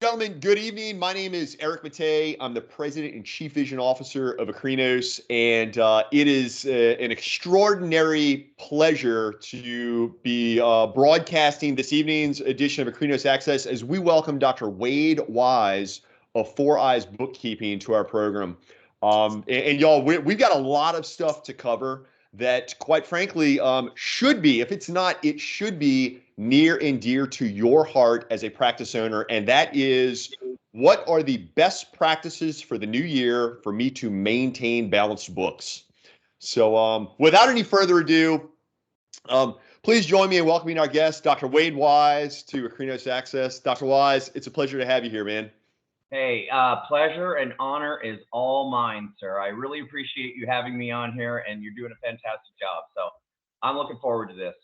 Gentlemen, good evening. My name is Eric Matei. I'm the President and Chief Vision Officer of Akrinos, and it is an extraordinary pleasure to be broadcasting this evening's edition of Akrinos Access as we welcome Dr. Weisz of Four Eyes Bookkeeping to our program. And y'all, we've got a lot of stuff to cover that, quite frankly, should be, if it's not, it should be near and dear to your heart as a practice owner. And that is, what are the best practices for the new year for me to maintain balanced books? So without any further ado, please join me in welcoming our guest, Dr. Wade Weisz, to Akrinos Access. Dr. Weisz, it's a pleasure to have you here, man. Hey, pleasure and honor is all mine, sir. I really appreciate you having me on here, and you're doing a fantastic job. So I'm looking forward to this.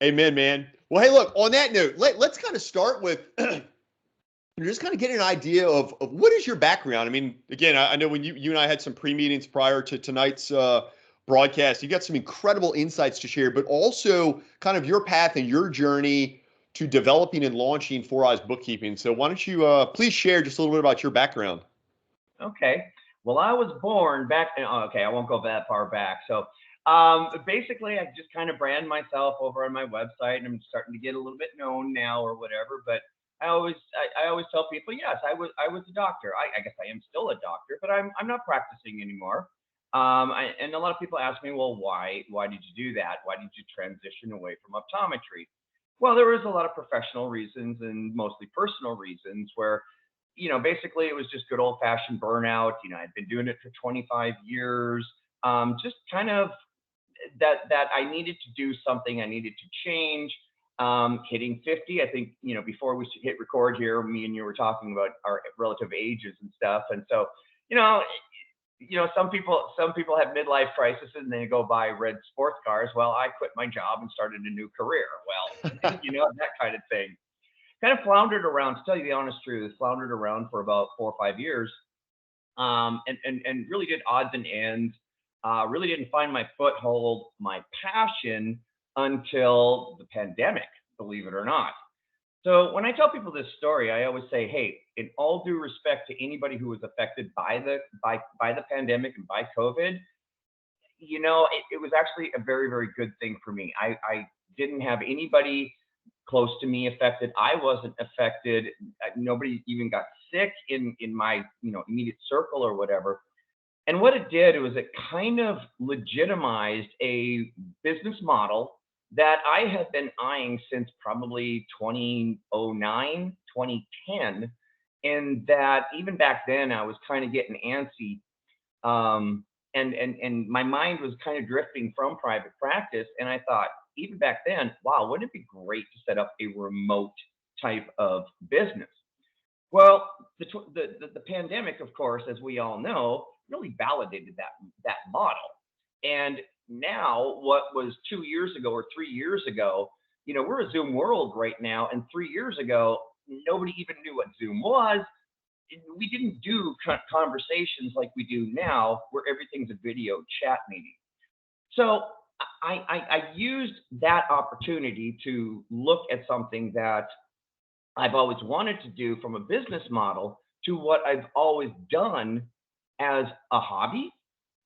Amen, man. Well, hey, look, on that note, let's kind of start with just kind of get an idea of what is your background. I mean, again, I know when you and I had some pre-meetings prior to tonight's broadcast, you got some incredible insights to share, but also kind of your path and your journey to developing and launching Four Eyes Bookkeeping. So why don't you please share just a little bit about your background? Okay. Well, I was born back. Okay, I won't go that far back. So basically, I just kind of brand myself over on my website, and I'm starting to get a little bit known now or whatever. But I always tell people, yes, I was a doctor. I guess I am still a doctor, but I'm not practicing anymore. And a lot of people ask me, well, why did you do that? Why did you transition away from optometry? Well, there was a lot of professional reasons and mostly personal reasons where, basically it was just good old fashioned burnout. I'd been doing it for 25 years. Just kind of that I needed to do something. I needed to change. Hitting 50, I think, before we hit record here, me and you were talking about our relative ages and stuff. And so, you know, some people have midlife crises and they go buy red sports cars. Well, I quit my job and started a new career. Well, that kind of thing. Kind of floundered around, to tell you the honest truth, floundered around for about 4 or 5 years, and really did odds and ends. Really didn't find my foothold, my passion until the pandemic, believe it or not. So when I tell people this story, I always say, hey, in all due respect to anybody who was affected by the pandemic and by COVID, it was actually a very, very good thing for me. I didn't have anybody close to me affected. I wasn't affected. Nobody even got sick in my immediate circle or whatever. And what it did was it kind of legitimized a business model that I had been eyeing since probably 2009, 2010. And that even back then I was kind of getting antsy. And my mind was kind of drifting from private practice. And I thought, even back then, wow, wouldn't it be great to set up a remote type of business? Well, the pandemic, of course, as we all know, really validated that model. And now, what was 2 years ago or 3 years ago, we're a Zoom world right now. And 3 years ago, nobody even knew what Zoom was. We didn't do conversations like we do now, where everything's a video chat meeting. So I used that opportunity to look at something that I've always wanted to do from a business model to what I've always done as a hobby,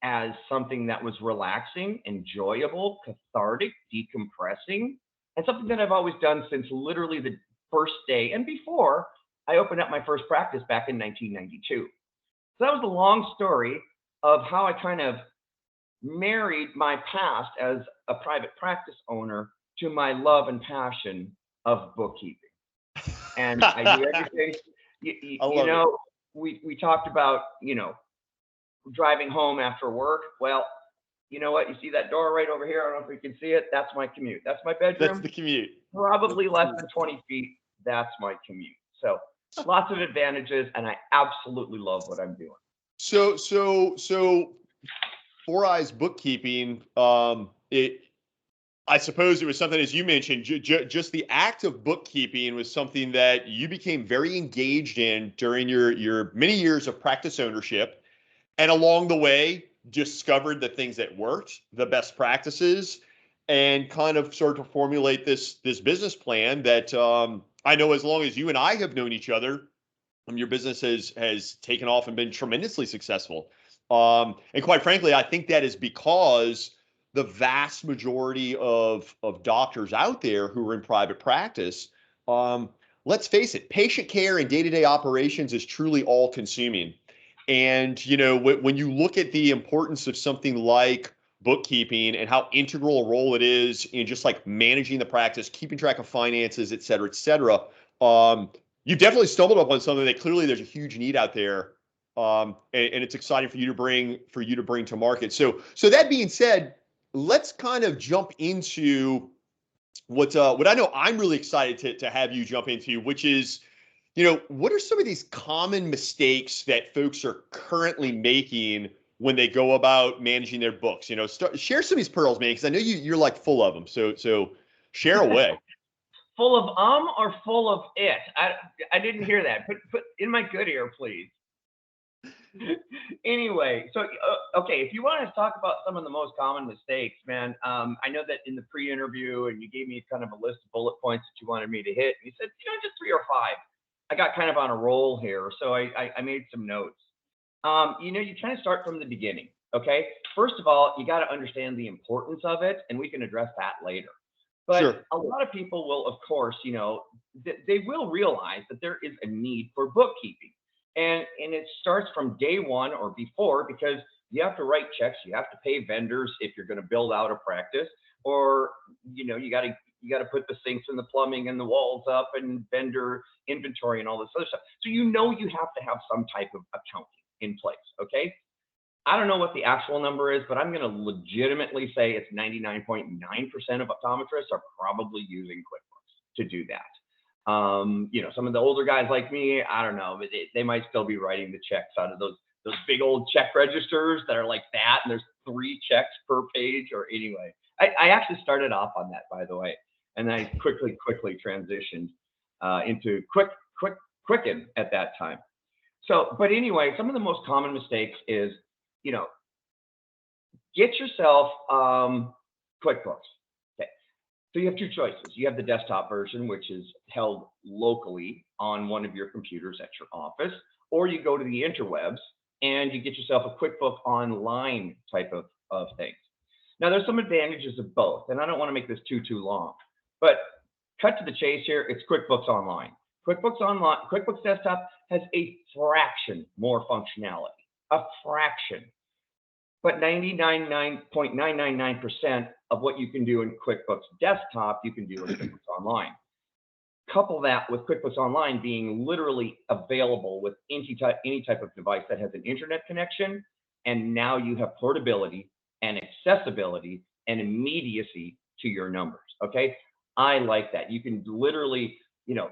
as something that was relaxing, enjoyable, cathartic, decompressing, and something that I've always done since literally the first day and before I opened up my first practice back in 1992. So that was the long story of how I kind of married my past as a private practice owner to my love and passion of bookkeeping. And I do everything. I love it. We talked about, driving home after work. Well, you know what? You see that door right over here? I don't know if you can see it. That's my commute. That's my bedroom. That's the commute. Probably less than 20 feet. That's my commute. So lots of advantages, and I absolutely love what I'm doing. So Four Eyes Bookkeeping, I suppose it was something, as you mentioned, just the act of bookkeeping was something that you became very engaged in during your many years of practice ownership, and along the way discovered the things that worked, the best practices, and kind of started to formulate this business plan that I know as long as you and I have known each other, Your business has taken off and been tremendously successful. And quite frankly, I think that is because the vast majority of doctors out there who are in private practice, um, let's face it, patient care and day-to-day operations is truly all consuming. And when you look at the importance of something like bookkeeping and how integral a role it is in just like managing the practice, keeping track of finances, et cetera, you've definitely stumbled upon something that clearly there's a huge need out there, and it's exciting for you to bring to market. So that being said, let's kind of jump into what I know I'm really excited to have you jump into, which is, what are some of these common mistakes that folks are currently making when they go about managing their books? Share some of these pearls, man, because I know you're like full of them. So share away. Full of or full of it? I didn't hear that. Put in my good ear, please. Anyway, so okay, if you want to talk about some of the most common mistakes, man, I know that in the pre-interview, and you gave me kind of a list of bullet points that you wanted me to hit. And you said, just 3 or 5. I got kind of on a roll here, so I made some notes. You kind of start from the beginning. Okay, first of all, you got to understand the importance of it, and we can address that later. But Sure. a lot of people will, of course, they will realize that there is a need for bookkeeping. And it starts from day one or before, because you have to write checks, you have to pay vendors if you're going to build out a practice, or you got to put the sinks and the plumbing and the walls up and vendor inventory and all this other stuff. So you have to have some type of accounting in place. Okay. I don't know what the actual number is, but I'm going to legitimately say it's 99.9% of optometrists are probably using QuickBooks to do that. Some of the older guys like me, I don't know, but they might still be writing the checks out of those big old check registers that are like that, and there's 3 checks per page. Or anyway, I actually started off on that, by the way, and I quickly transitioned into Quicken at that time. So, but anyway, some of the most common mistakes is, get yourself QuickBooks. Okay. So you have 2 choices. You have the desktop version, which is held locally on one of your computers at your office, or you go to the interwebs and you get yourself a QuickBook Online type of things. Now, there's some advantages of both, and I don't want to make this too long, but cut to the chase here, it's QuickBooks Online. QuickBooks Desktop has a fraction more functionality, a fraction. But 99.999% of what you can do in QuickBooks Desktop, you can do in QuickBooks Online. Couple that with QuickBooks Online being literally available with any type of device that has an internet connection, and now you have portability and accessibility and immediacy to your numbers. Okay, I like that. You can literally,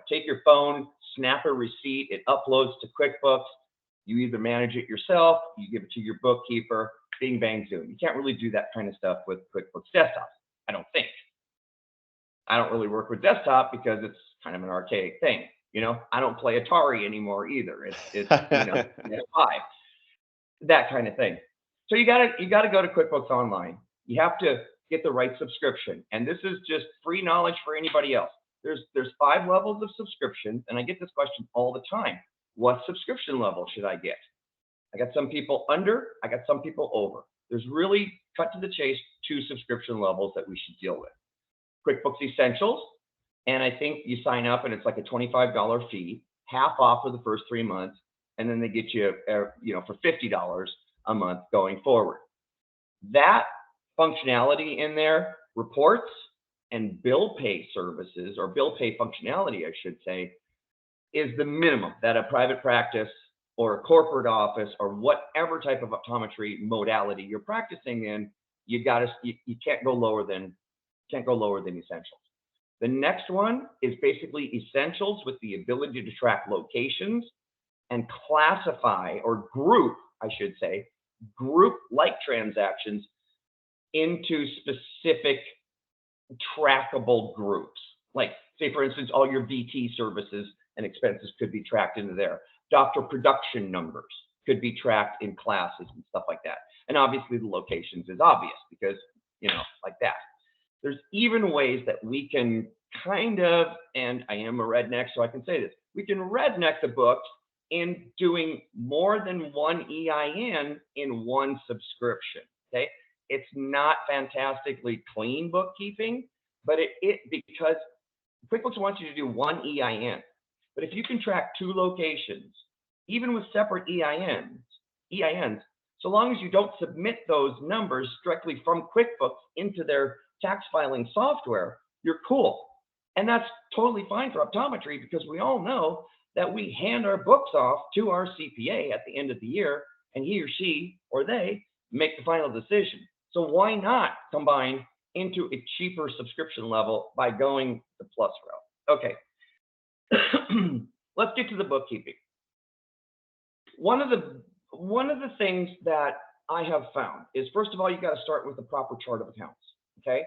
take your phone, snap a receipt, it uploads to QuickBooks. You either manage it yourself, you give it to your bookkeeper, bing, bang, zoom. You can't really do that kind of stuff with QuickBooks Desktop, I don't think. I don't really work with desktop because it's kind of an archaic thing. I don't play Atari anymore either. It's PS5, that kind of thing. So you gotta go to QuickBooks Online. You have to get the right subscription, and this is just free knowledge for anybody else. There's 5 levels of subscription, and I get this question all the time. What subscription level should I get? I got some people under, I got some people over. There's really, cut to the chase, 2 subscription levels that we should deal with. QuickBooks Essentials, and I think you sign up and it's like a $25 fee, half off for the first 3 months, and then they get you, for $50 a month going forward. That functionality in there, reports and bill pay services, or bill pay functionality, I should say, is the minimum that a private practice or a corporate office or whatever type of optometry modality you're practicing in, you can't go lower than Essentials. The next one is basically Essentials with the ability to track locations and classify, or group, I should say, like transactions into specific trackable groups. Like, say, for instance, all your VT services and expenses could be tracked into there. Doctor production numbers could be tracked in classes and stuff like that. And obviously the locations is obvious because, like that. There's even ways that we can kind of, and I am a redneck, so I can say this, we can redneck the books in doing more than one EIN in one subscription. Okay, it's not fantastically clean bookkeeping, but it because QuickBooks wants you to do one EIN. But if you can track two locations, even with separate EINs, so long as you don't submit those numbers directly from QuickBooks into their tax filing software, you're cool. And that's totally fine for optometry, because we all know that we hand our books off to our CPA at the end of the year, and he or she or they make the final decision. So why not combine into a cheaper subscription level by going the plus route? Okay, let's get to the bookkeeping. One of the things that I have found is, first of all, you got to start with the proper chart of accounts. Okay,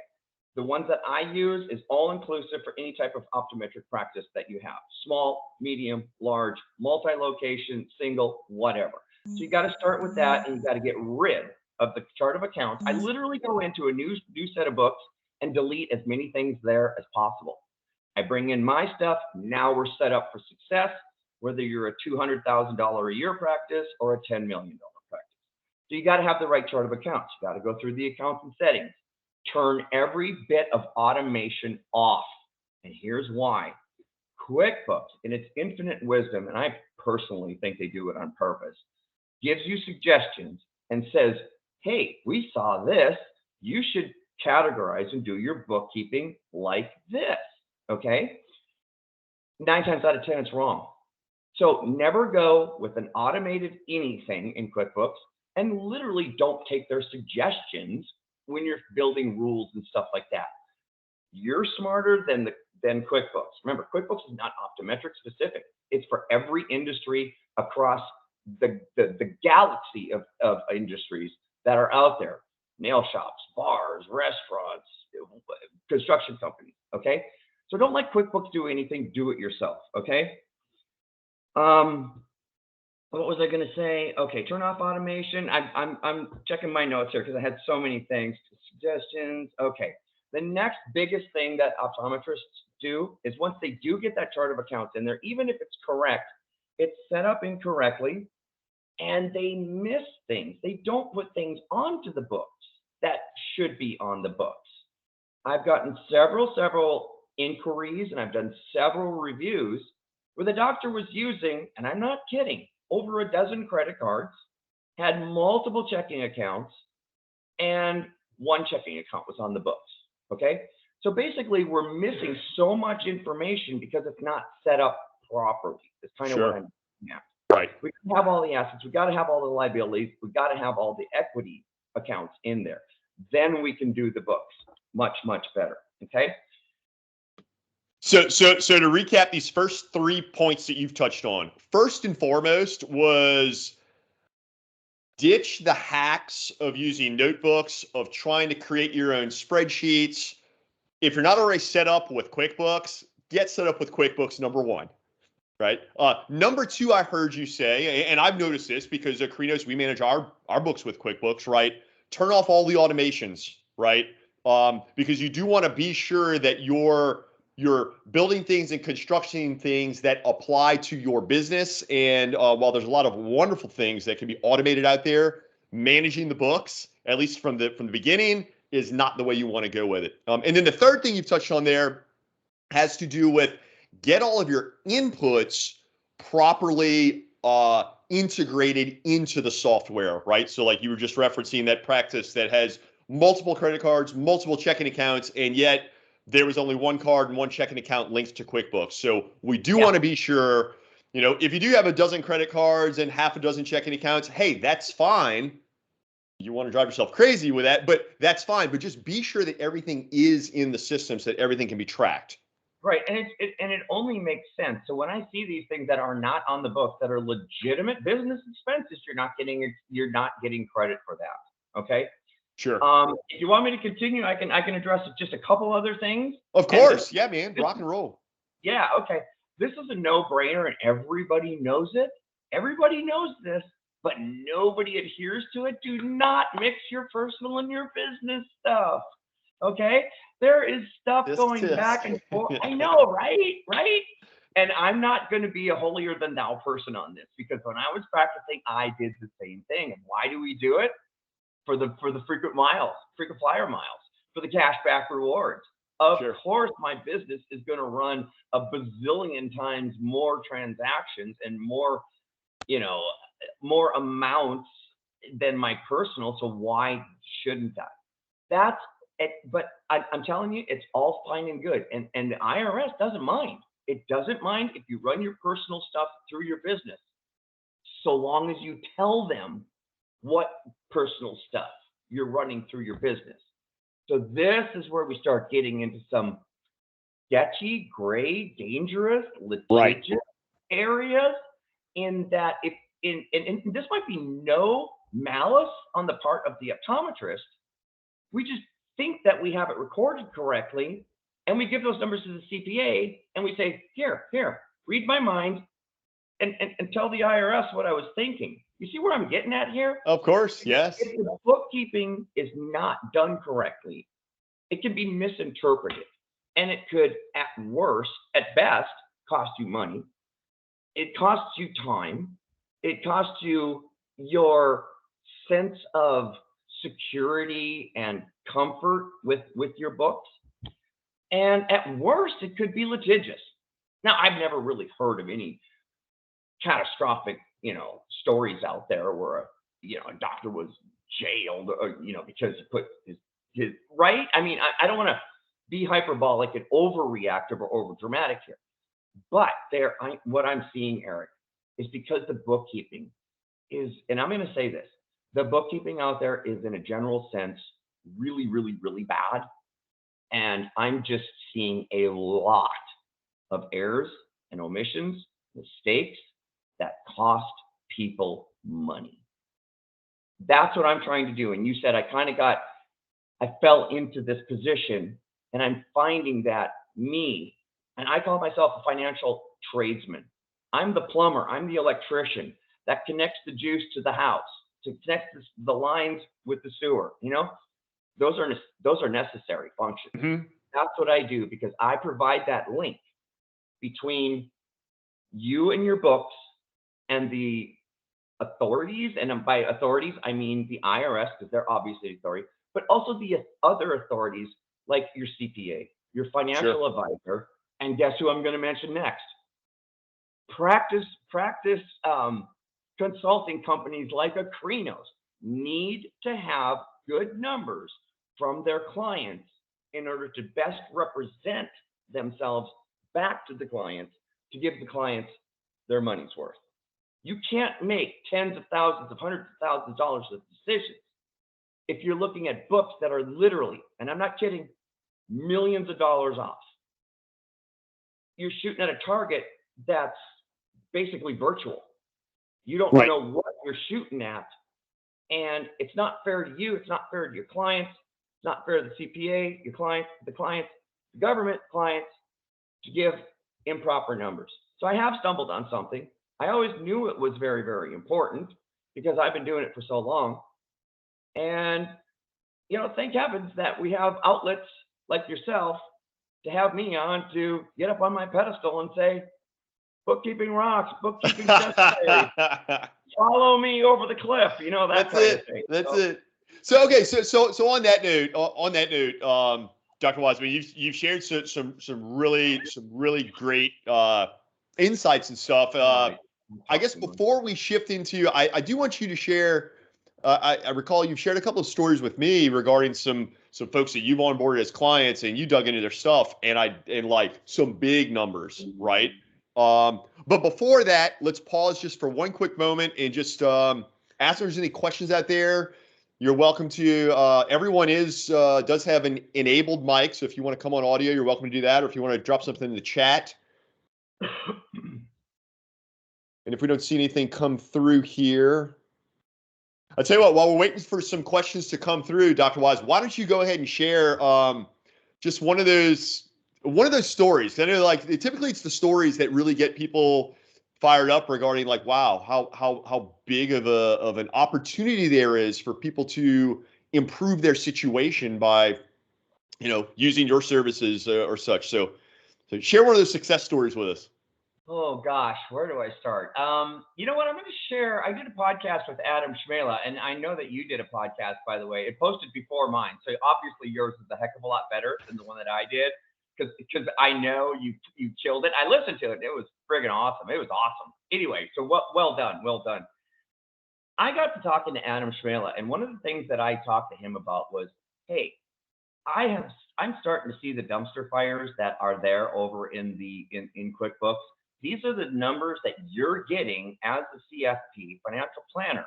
the ones that I use is all inclusive for any type of optometric practice that you have: small, medium, large, multi-location, single, whatever. So you got to start with that, and you got to get rid of the chart of accounts. I literally go into a new set of books and delete as many things there as possible. I bring in my stuff. Now we're set up for success, whether you're a $200,000 a year practice or a $10 million practice. So you got to have the right chart of accounts. You got to go through the accounts and settings. Turn every bit of automation off. And here's why. QuickBooks, in its infinite wisdom, and I personally think they do it on purpose, gives you suggestions and says, hey, we saw this. You should categorize and do your bookkeeping like this. Okay? 9 times out of 10, it's wrong. So never go with an automated anything in QuickBooks, and literally don't take their suggestions when you're building rules and stuff like that. You're smarter than QuickBooks. Remember, QuickBooks is not optometric specific. It's for every industry across the galaxy of industries that are out there: nail shops, bars, restaurants, construction companies. Okay, so don't let QuickBooks do anything. Do it yourself. Okay. What was I going to say? Okay, turn off automation. I'm checking my notes here because I had so many things. Suggestions. Okay. The next biggest thing that optometrists do is, once they do get that chart of accounts in there, even if it's correct, it's set up incorrectly, and they miss things. They don't put things onto the books that should be on the books. I've gotten several inquiries, and I've done several reviews where the doctor was using, and I'm not kidding, over a dozen credit cards, had multiple checking accounts, and one checking account was on the books. Okay, so basically we're missing so much information because it's not set up properly. That's kind of what I'm getting at. Right. We have all the assets. We got to have all the liabilities. We got to have all the equity accounts in there. Then we can do the books much better. Okay. So to recap these first 3 points that you've touched on, first and foremost was ditch the hacks of using notebooks, of trying to create your own spreadsheets. If you're not already set up with QuickBooks, get set up with QuickBooks, number one, right? Number two, I heard you say, and I've noticed this because at Akrinos, we manage our books with QuickBooks, right? Turn off all the automations, right? Because you do want to be sure that you're building things and constructing things that apply to your business. And while there's a lot of wonderful things that can be automated out there, managing the books, at least from the beginning, is not the way you want to go with it. And then the third thing you've touched on there has to do with get all of your inputs properly integrated into the software, right? So like you were just referencing that practice that has multiple credit cards, multiple checking accounts, and yet there was only one card and one checking account linked to QuickBooks. So we do want to be sure, if you do have a dozen credit cards and half a dozen checking accounts, hey, that's fine. You want to drive yourself crazy with that, but that's fine. But just be sure that everything is in the system so that everything can be tracked. Right, and it only makes sense. So when I see these things that are not on the books, that are legitimate business expenses, you're not getting credit for that. Okay. Sure. If you want me to continue, I can address just a couple other things. Of course. Yeah, man. Rock and roll. Yeah. Okay. This is a no-brainer, and everybody knows it. Everybody knows this, but nobody adheres to it. Do not mix your personal and your business stuff. Okay. There is stuff going back and forth. I know, right? And I'm not going to be a holier than thou person on this, because when I was practicing, I did the same thing. And why do we do it? For the frequent flyer miles, for the cashback rewards. Of Sure. course, my business is going to run a bazillion times more transactions and more, more amounts than my personal. So why shouldn't I? That's it. But I'm telling you, it's all fine and good. And the IRS doesn't mind. It doesn't mind if you run your personal stuff through your business, so long as you tell them what personal stuff you're running through your business. So this is where we start getting into some sketchy, gray, dangerous, litigious areas, in that and this might be no malice on the part of the optometrist. We just think that we have it recorded correctly, and we give those numbers to the CPA, and we say, here, read my mind, and tell the IRS what I was thinking. You see where I'm getting at here? Of course, yes. If the bookkeeping is not done correctly, it can be misinterpreted, and it could, at worst, at best, cost you money. It costs you time. It costs you your sense of security and comfort with your books. And at worst, it could be litigious. Now, I've never really heard of any catastrophic, stories out there where a doctor was jailed, or, because he put his right. I mean, I don't want to be hyperbolic and overreactive or over dramatic here, but what I'm seeing, Eric, is because the bookkeeping is, and I'm going to say this, the bookkeeping out there is, in a general sense, really, really, really bad. And I'm just seeing a lot of errors and omissions, mistakes that cost people money. That's what I'm trying to do. And you said I fell into this position, and I'm finding that and I call myself a financial tradesman. I'm the plumber, I'm the electrician that connects the juice to the house, to connect the lines with the sewer. Those are necessary functions. Mm-hmm. That's what I do, because I provide that link between you and your books and the authorities. And by authorities, I mean the IRS, because they're obviously authority, but also the other authorities like your CPA, your financial advisor, and guess who I'm going to mention next? Practice consulting companies like Akrinos need to have good numbers from their clients in order to best represent themselves back to the clients, to give the clients their money's worth. You can't make tens of thousands of hundreds of thousands of dollars of decisions if you're looking at books that are literally, and I'm not kidding, millions of dollars off. You're shooting at a target that's basically virtual. You don't know what you're shooting at, and it's not fair to you. It's not fair to your clients. It's not fair to the CPA, your clients, the government clients, to give improper numbers. So I have stumbled on something. I always knew it was very, very important, because I've been doing it for so long. And, thank heavens that we have outlets like yourself to have me on to get up on my pedestal and say, bookkeeping rocks, bookkeeping necessary. Follow me over the cliff, that kind of thing. That's it. So okay, so on that note, Dr. Wiseman, you've shared some really great insights and stuff. I guess before we shift into, I do want you to share. I recall you've shared a couple of stories with me regarding some folks that you've onboarded as clients, and you dug into their stuff, and like some big numbers, right? But before that, let's pause just for one quick moment and just ask if there's any questions out there. You're welcome to. Everyone does have an enabled mic, so if you want to come on audio, you're welcome to do that, or if you want to drop something in the chat. And if we don't see anything come through here, I'll tell you what, while we're waiting for some questions to come through, Dr. Weisz, why don't you go ahead and share just one of those stories? I know, like, typically it's the stories that really get people fired up regarding, like, wow, how big of an opportunity there is for people to improve their situation by, using your services or such. So share one of those success stories with us. Oh gosh, where do I start? You know what? I'm going to share. I did a podcast with Adam Schmela, and I know that you did a podcast, by the way. It posted before mine, so obviously yours is a heck of a lot better than the one that I did, because I know you killed it. I listened to it. It was friggin' awesome. It was awesome. Anyway, so well done, well done. I got to talking to Adam Schmela, and one of the things that I talked to him about was, hey, I'm starting to see the dumpster fires that are there over in QuickBooks. These are the numbers that you're getting as the CFP financial planner.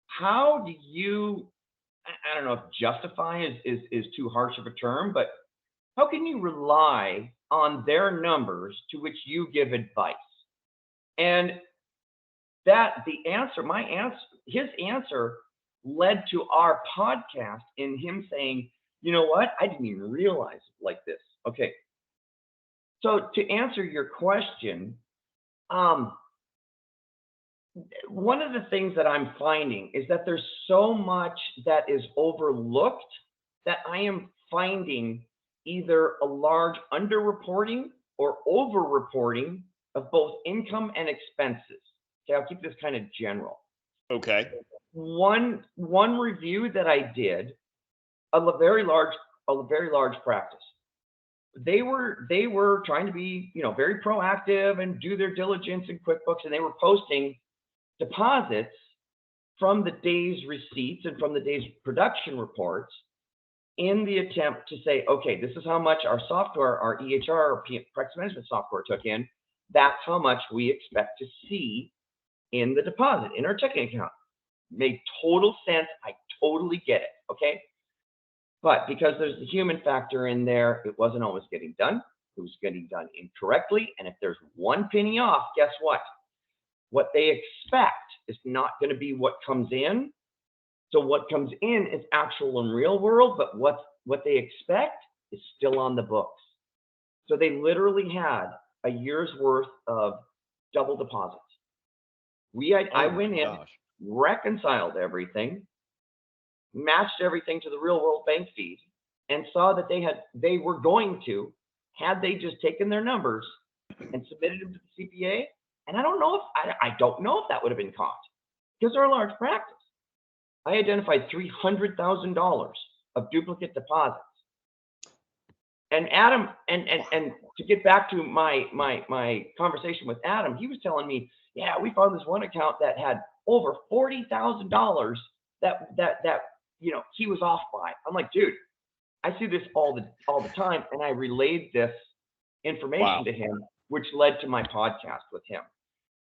How do you, I don't know if justify is too harsh of a term, but how can you rely on their numbers to which you give advice? And his answer led to our podcast in him saying, you know what? I didn't even realize it like this. Okay. So to answer your question, one of the things that I'm finding is that there's so much that is overlooked that I am finding either a large underreporting or overreporting of both income and expenses. Okay, I'll keep this kind of general. Okay. One review that I did of a very large practice. They were trying to be, very proactive and do their diligence in QuickBooks, and they were posting deposits from the day's receipts and from the day's production reports in the attempt to say, okay, this is how much our software, our EHR, or practice management software took in. That's how much we expect to see in the deposit, in our checking account. Made total sense. I totally get it. Okay. But because there's the human factor in there, it wasn't always getting done. It was getting done incorrectly. And if there's one penny off, guess what? What they expect is not going to be what comes in. So what comes in is actual and real world, but what they expect is still on the books. So they literally had a year's worth of double deposits. I went in, reconciled everything, matched everything to the real world bank fees, and saw that they were going to, had they just taken their numbers and submitted them to the CPA. And I don't know if that would have been caught because they're a large practice. I identified $300,000 of duplicate deposits. And Adam, and to get back to my conversation with Adam, he was telling me, yeah, we found this one account that had over $40,000 that he was off by. I'm like, dude, I see this all the time, and I relayed this information to him, which led to my podcast with him.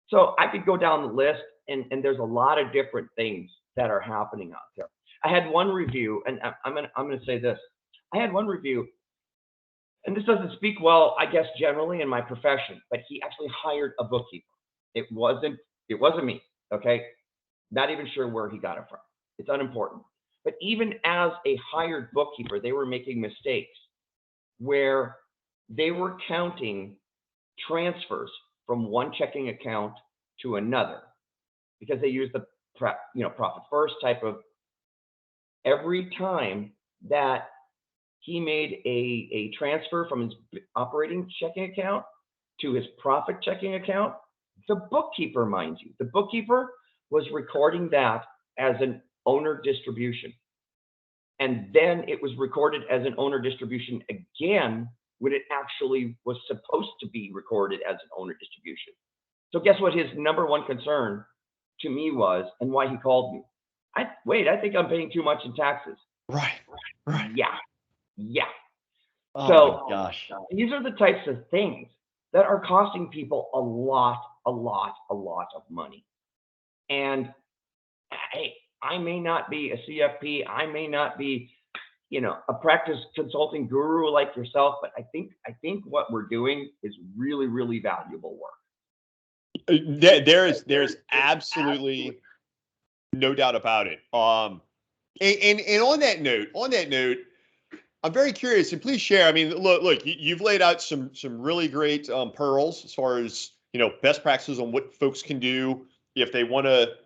So I could go down the list, and there's a lot of different things that are happening out there. I had one review, and I'm gonna say this. I had one review, and this doesn't speak well, I guess, generally in my profession, but he actually hired a bookkeeper. It wasn't me, okay? Not even sure where he got it from. It's unimportant. But even as a hired bookkeeper, they were making mistakes where they were counting transfers from one checking account to another because they used the profit first type of. Every time that he made a transfer from his operating checking account to his profit checking account, the bookkeeper, mind you, the bookkeeper was recording that as an owner distribution. And then it was recorded as an owner distribution again when it actually was supposed to be recorded as an owner distribution. So guess what his number one concern to me was, and why he called me? I think I'm paying too much in taxes. Right. Yeah. Oh so my gosh. These are the types of things that are costing people a lot of money. And hey, I may not be a CFP, I may not be, a practice consulting guru like yourself, but I think what we're doing is really, really valuable work. There's absolutely no doubt about it. And on that note, I'm very curious, and please share. I mean, look, you've laid out some really great pearls as far as best practices on what folks can do if they want to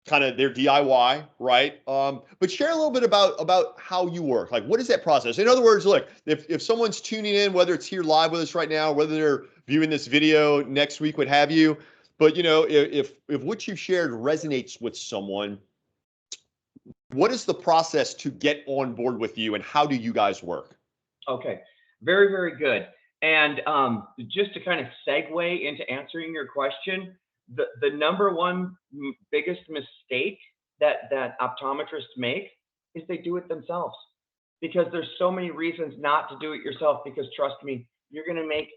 kind of their DIY, right? But share a little bit about how you work. Like, what is that process? In other words, look, if someone's tuning in, whether it's here live with us right now, whether they're viewing this video next week, what have you, but if what you've shared resonates with someone, what is the process to get on board with you, and how do you guys work? Okay, very, very good. And just to kind of segue into answering your question, the number one biggest mistake that optometrists make is they do it themselves, because there's so many reasons not to do it yourself. Because trust me, you're gonna make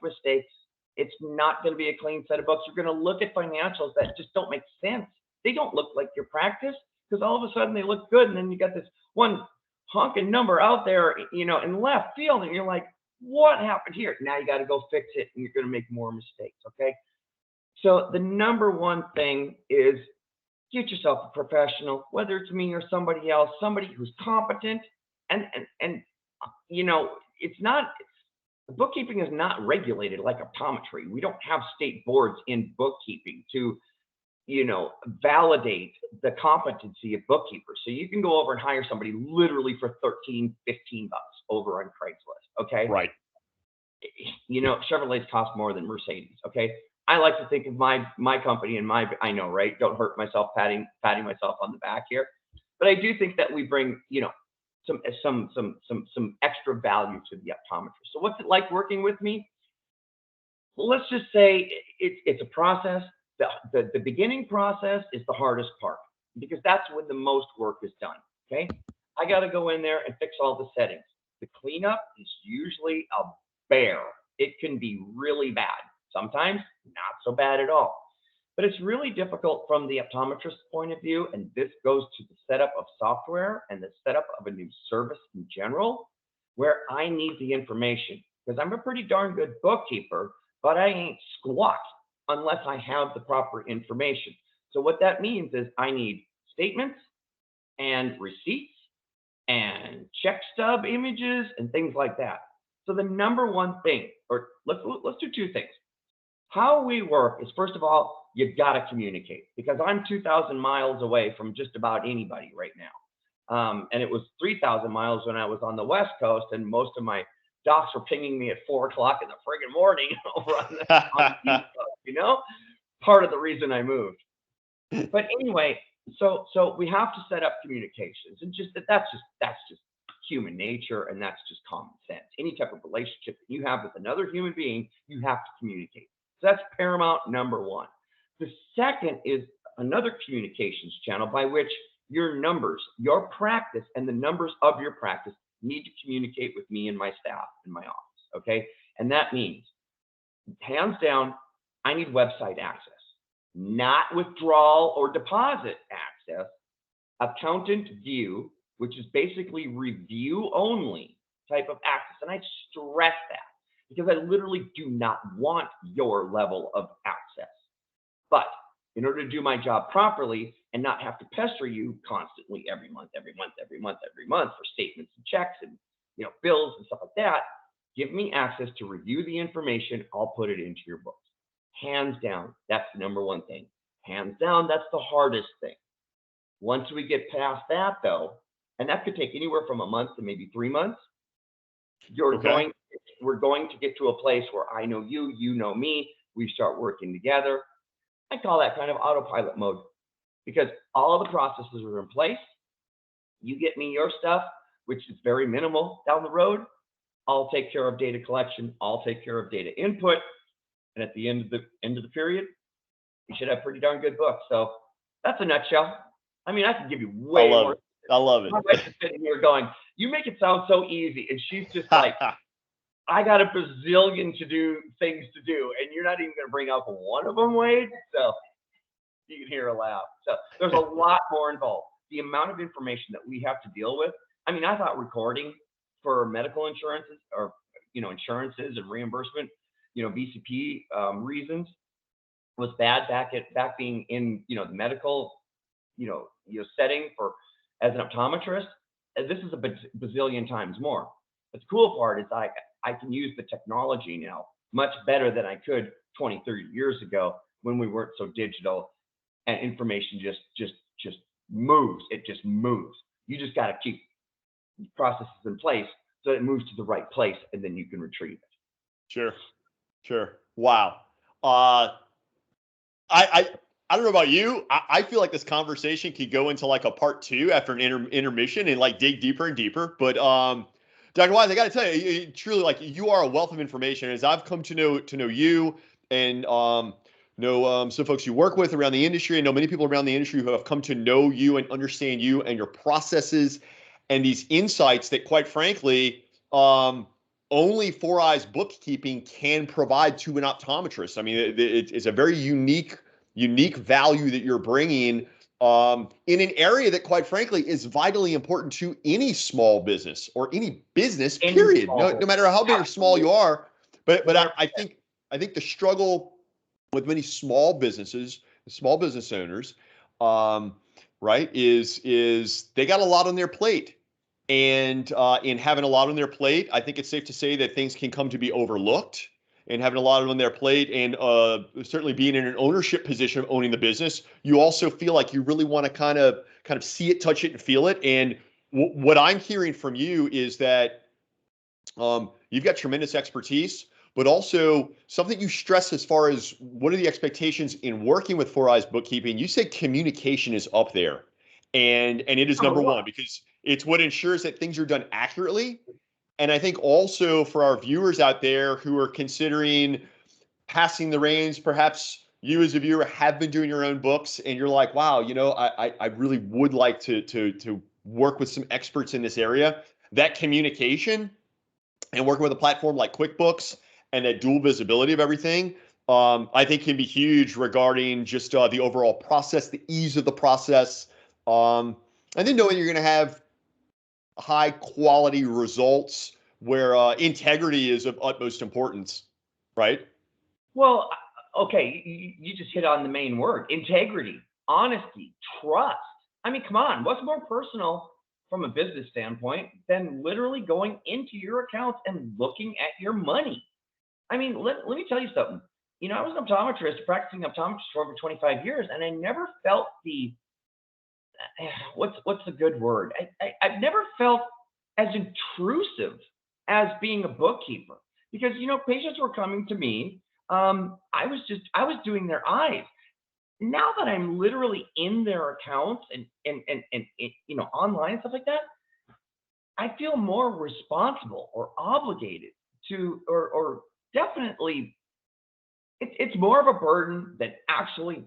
mistakes. It's not gonna be a clean set of books. You're gonna look at financials that just don't make sense. They don't look like your practice, because all of a sudden they look good, and then you got this one honking number out there, in left field, and you're like, what happened here? Now you got to go fix it, and you're going to make more mistakes. Okay. So the number one thing is get yourself a professional, whether it's me or somebody else, somebody who's competent. And it's not, bookkeeping is not regulated like optometry. We don't have state boards in bookkeeping to validate the competency of bookkeepers. So you can go over and hire somebody literally for 13, 15 bucks over on Craigslist. Okay. Right. Chevrolets cost more than Mercedes. Okay. I like to think of my company and I know, right? Don't hurt myself patting myself on the back here. But I do think that we bring, some extra value to the optometrist. So what's it like working with me? Well, let's just say it's a process. The beginning process is the hardest part, because that's when the most work is done. Okay. I got to go in there and fix all the settings. The cleanup is usually a bear. It can be really bad. Sometimes not so bad at all. But it's really difficult from the optometrist's point of view. And this goes to the setup of software and the setup of a new service in general, where I need the information, because I'm a pretty darn good bookkeeper, but I ain't squat unless I have the proper information. So what that means is I need statements and receipts and check stub images and things like that. So the number one thing, or let's do two things. How we work is, first of all, you've got to communicate, because I'm 2,000 miles away from just about anybody right now. And it was 3,000 miles when I was on the West Coast, and most of my docs were pinging me at 4 o'clock in the friggin' morning over on the East Coast, part of the reason I moved. But anyway, so we have to set up communications, and that's just human nature, and that's just common sense. Any type of relationship that you have with another human being, you have to communicate. So that's paramount number one. The second is another communications channel by which your numbers, your practice, and the numbers of your practice need to communicate with me and my staff in my office. Okay. And that means, hands down, I need website access, not withdrawal or deposit access. Accountant view, which is basically review only type of access. And I stress that, because I literally do not want your level of access. But in order to do my job properly and not have to pester you constantly every month for statements and checks and bills and stuff like that, give me access to review the information. I'll put it into your books. Hands down, that's the number one thing. Hands down, that's the hardest thing. Once we get past that, though, and that could take anywhere from a month to maybe 3 months, we're going to get to a place where I know you, you know me, we start working together. I call that kind of autopilot mode, because all of the processes are in place. You get me your stuff, which is very minimal down the road. I'll take care of data collection. I'll take care of data input. And at the end of the period, you should have pretty darn good books. So that's a nutshell. I mean, I can give you way more. I love it. My wife is sitting here going, you make it sound so easy. And she's just like, I got a bazillion things to do, and you're not even going to bring up one of them, Wade. So you can hear her laugh. So there's a lot more involved. The amount of information that we have to deal with. I mean, I thought recording for medical insurances, or insurances and reimbursement, VCP reasons, was bad back being in the medical setting for as an optometrist. This is a bazillion times more. But the cool part is I can use the technology now much better than I could 20, 30 years ago, when we weren't so digital. and information just moves. It just moves. You just got to keep processes in place so it moves to the right place, and then you can retrieve it. Sure. Sure. Wow. Uh, I don't know about you. I feel like this conversation could go into like a part two after an intermission and like dig deeper and deeper. But Dr. Weisz, I got to tell you, truly, like you are a wealth of information. As I've come to know you and know some folks you work with around the industry, and know many people around the industry who have come to know you and understand you and your processes and these insights that, quite frankly, only Four Eyes Bookkeeping can provide to an optometrist. I mean, it's a very unique value that you're bringing in an area that, quite frankly, is vitally important to any small business or any business. Period. No matter how big or small you are. But I think the struggle with many small businesses, small business owners, right, is they got a lot on their plate. And in having a lot on their plate, I think it's safe to say that things can come to be overlooked. And having a lot on their plate, and certainly being in an ownership position of owning the business, you also feel like you really want to kind of see it, touch it, and feel it. And what I'm hearing from you is that you've got tremendous expertise, but also something you stress as far as what are the expectations in working with Four Eyes Bookkeeping. You say communication is up there, and it is number one because it's what ensures that things are done accurately. And I think also for our viewers out there who are considering passing the reins, perhaps you as a viewer have been doing your own books and you're like, wow, I really would like to work with some experts in this area. That communication and working with a platform like QuickBooks and that dual visibility of everything, I think can be huge regarding just the overall process, the ease of the process, and then knowing you're going to have high quality results where integrity is of utmost importance, right? Well, okay, you just hit on the main word: integrity, honesty, trust. I mean, come on, what's more personal from a business standpoint than literally going into your accounts and looking at your money? I mean, let me tell you something. I was an optometrist, practicing optometrist for over 25 years, and I never felt the what's the good word? I've never felt as intrusive as being a bookkeeper because patients were coming to me. I was doing their eyes. Now that I'm literally in their accounts and online and stuff like that, I feel more responsible or obligated to, or definitely, it's more of a burden than actually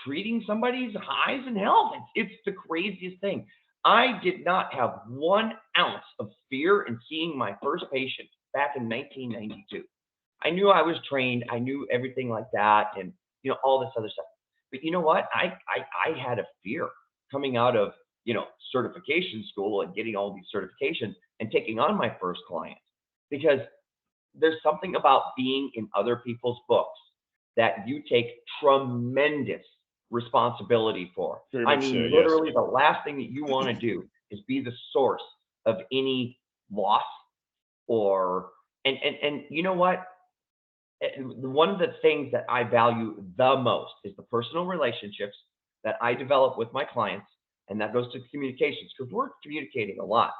treating somebody's eyes and health. It's the craziest thing. I did not have 1 ounce of fear in seeing my first patient back in 1992. I knew I was trained. I knew everything like that, and all this other stuff. But you know what? I had a fear coming out of certification school and getting all these certifications and taking on my first client, because there's something about being in other people's books that you take tremendous responsibility for. I mean, literally, the last thing that you want to do is be the source of any loss or and you know what? One of the things that I value the most is the personal relationships that I develop with my clients, and that goes to communications because we're communicating a lot.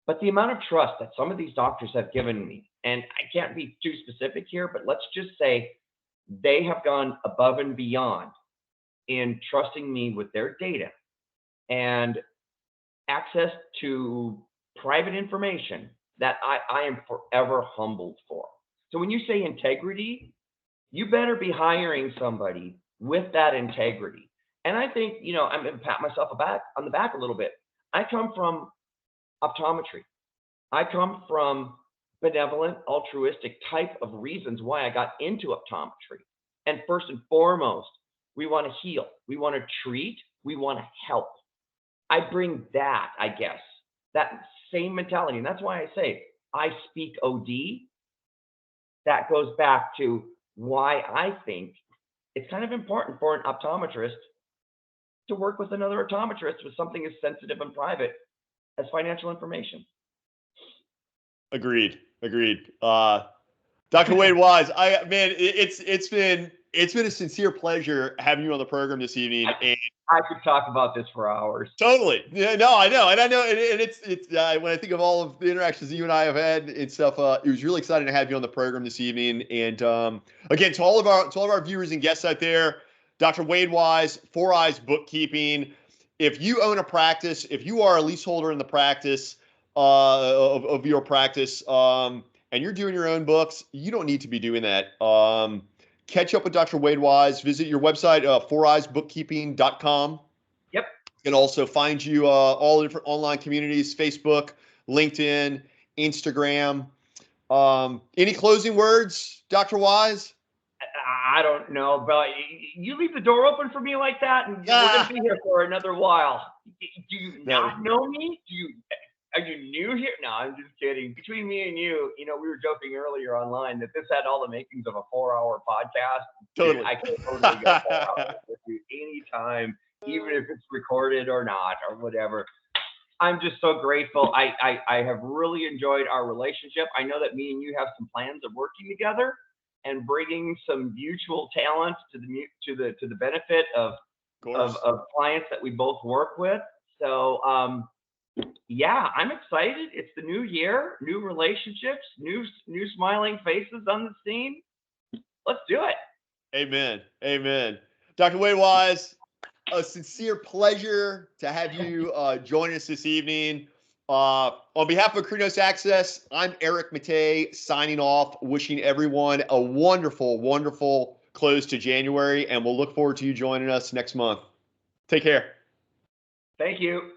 But the amount of trust that some of these doctors have given me, and I can't be too specific here, but let's just say they have gone above and beyond in trusting me with their data and access to private information that I am forever humbled for. So when you say integrity, you better be hiring somebody with that integrity. And I think, I'm going to pat myself on the back a little bit. I come from optometry. I come from benevolent, altruistic type of reasons why I got into optometry. And first and foremost, we want to heal. We want to treat. We want to help. I bring that, I guess, that same mentality. And that's why I say I speak OD. That goes back to why I think it's kind of important for an optometrist to work with another optometrist with something as sensitive and private as financial information. Agreed. Dr. Wade Weisz, it's been It's been a sincere pleasure having you on the program this evening. And I could talk about this for hours. totally. Yeah, no, I know. And I know. And it's when I think of all of the interactions that you and I have had and stuff, it was really exciting to have you on the program this evening. And again, to all of our viewers and guests out there, Dr. Wade Weisz, Four Eyes Bookkeeping. If you own a practice, if you are a leaseholder in the practice of your practice, and you're doing your own books, you don't need to be doing that. Catch up with Dr. Wade Weisz. Visit your website, foureyesbookkeeping.com. Yep. You can also find you all the different online communities, Facebook, LinkedIn, Instagram. Any closing words, Dr. Weisz? I don't know, but you leave the door open for me like that, and we're going to be here for another while. Do you not know me? Are you new here? No, I'm just kidding. Between me and you, we were joking earlier online that this had all the makings of a 4-hour podcast. Totally. Dude, I can totally go 4 hours with you anytime, even if it's recorded or not or whatever. I'm just so grateful. I have really enjoyed our relationship. I know that me and you have some plans of working together and bringing some mutual talents to the benefit of clients that we both work with. So yeah, I'm excited. It's the new year, new relationships, new smiling faces on the scene. Let's do it. Amen. Amen. Dr. Wade Weisz, a sincere pleasure to have you join us this evening. On behalf of Akrinos Access, I'm Eric Matei signing off, wishing everyone a wonderful, wonderful close to January, and we'll look forward to you joining us next month. Take care. Thank you.